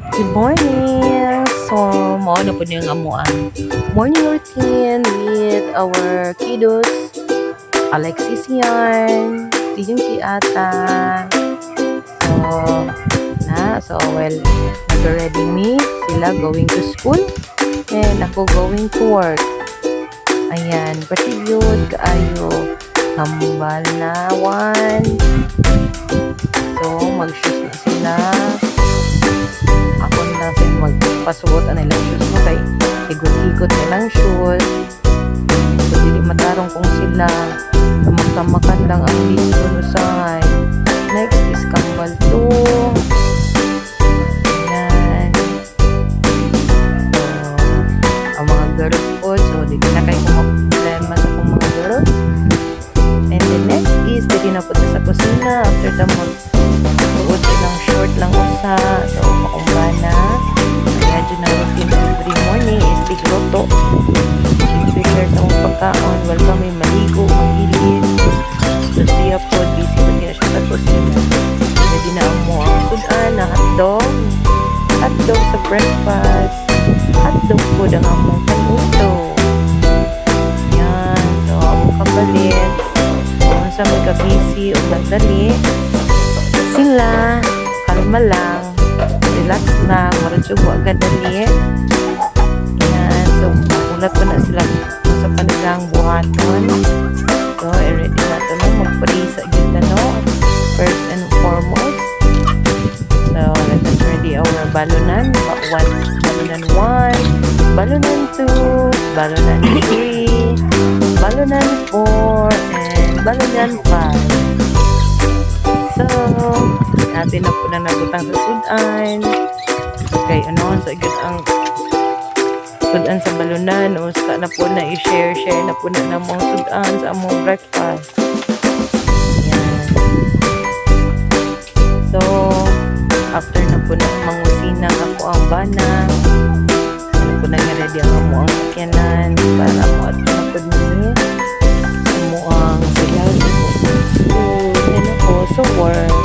Good morning! So, mao na po niyang amuan. Morning routine with our kiddos. Alexis yan. Yung si Ata. Well, nag-ready me. Sila going to school. And ako going to work. Ayan, pretty good. Kaayo. Kambal na one. So, mag-shoes na sila. Ako na sila magpasuot ang ilang shoes mo kay ikot-ikot nilang shoes. So, hindi matarong kung sila tamakan lang ang piso no side. Next is kambal 2. Ayan. So, ang mga girls po. So, di na kayo problema sa kong mga girls. And the next is, di na po sa kusina. After the mag-uot silang short lang usa. So, makumbana. Kaya dyan na routine every morning is tigloto. Prepare sa mong pagkaon. Welcome may maligo, mag-ilis. So, siya po, busy po niya siya sa kusina. Pwede na mo ang sudan na hotdog. Hotdog sa breakfast. Hotdog po na nga mong paluto. Yan. So, ako kapalit. Kung sa magka-busy o nagdali, sila, kalma lang, relax lang, maradyo mo agad dali. Yan. So, ulat ko na sila sa panilang buhaton. So, ready na ito no? Mag-pray sa gita, no? First and foremost. So, let us ready our balunan. Balunan 1, balunan 2, balunan 3, balunan 4, and balunan 5. So, natin na po na nabutang sa sudan. Okay, ano? So, ang sudan sa balunan o sa na po na i-share na po na namang sudan sa among breakfast. Ayan. So, after na po na mangusina ako ang bana, ano po na ready ang amo ang sakyanan para mo at na po niya amo ang sila sa school and ako sa work.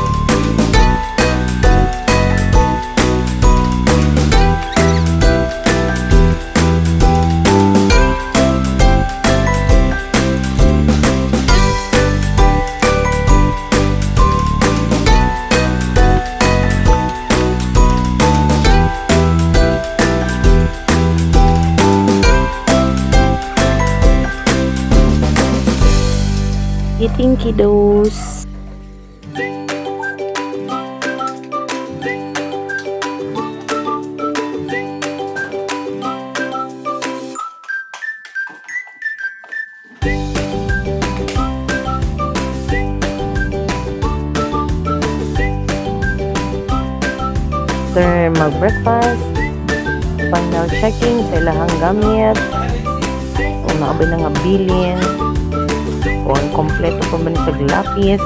Eating kiddos. After mag-breakfast, final checking sa ilahang gamit. Kung nakabay na nga bilin. Kung kompleto pa man sa lapis.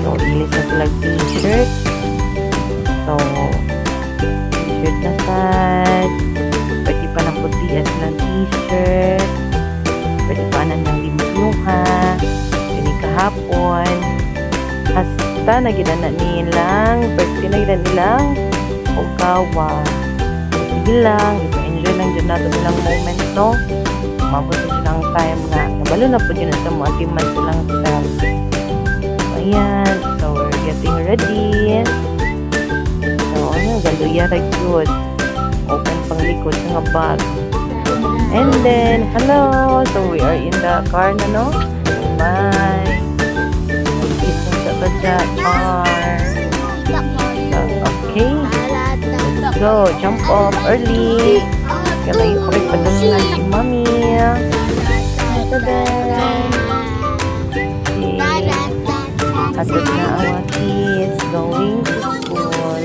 So, ilis na sila t-shirt. So, t-shirt na sad. Pwede pa ng puti as ng t-shirt. Pwede pa na ng limutluha. Pwede kahapon. Hasta na ginana nilang. Pwede na ginana nilang ugawa. Sige lang. Enjoy lang dyan natin nilang moment, no? Mabot na silang time nga. Nabalo na po dyan sa mga timan silang self. So, ayan. So, we're getting ready. So, ano, galuya right good. Open pang likod ng bag. And then, hello. So, we are in the car na, no? Bye. Mag-isang sa tadya. Okay. Let's go. Jump off early. Kaya yung correct padungan si Mami. Tada! Hatod na ang kids going to school.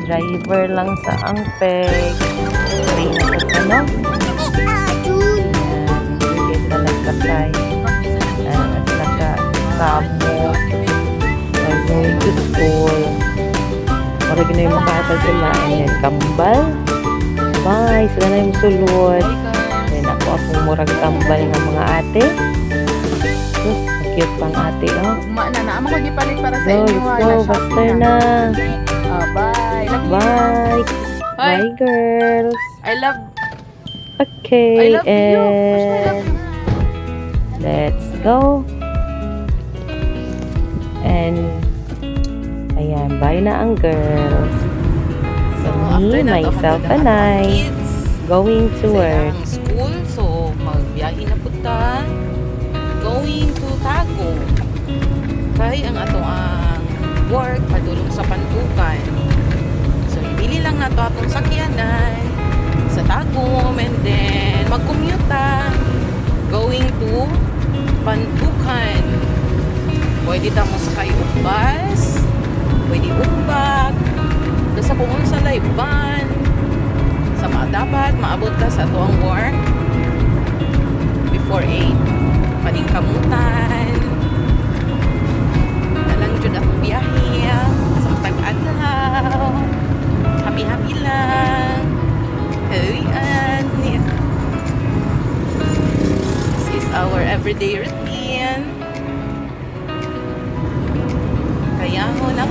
Driver lang sa Angpeg. Train na sa ano? Ayan. Bigay na nagkatay. At nagkasabo. They're going to school. Marag na yung makahatag sila. Ayan, kambal. Bye! Sila na yung sulod. Then ako akong murag kambal ng mga ate. Sus, cute pang ate, oh. Ma na, naama ko gipalit para sa So, inyo. let's go. Faster na. Bye. Lagi Bye. Hi. Bye, girls. I love Okay, you. Basta I love and let's go. And ayan, bye na ang girls. So, me, myself, and I going to work. Sa school, so magbiyahe na punta. Going to Tago. Kay ang ato ang work padulong sa Pantukan. So ibili lang nato atong sakyanan sa Tagum and then mag-commute ta going to Pantukan. Pwede ta mo sakay og bus, pwede ugbag, basta kung sa live van sa dapat maabot ta sa ato ang work before 8. Paningkamutan nalang jud ako biyahe sa tag-adlaw, happy lang. And this is our everyday routine. Kaya ho na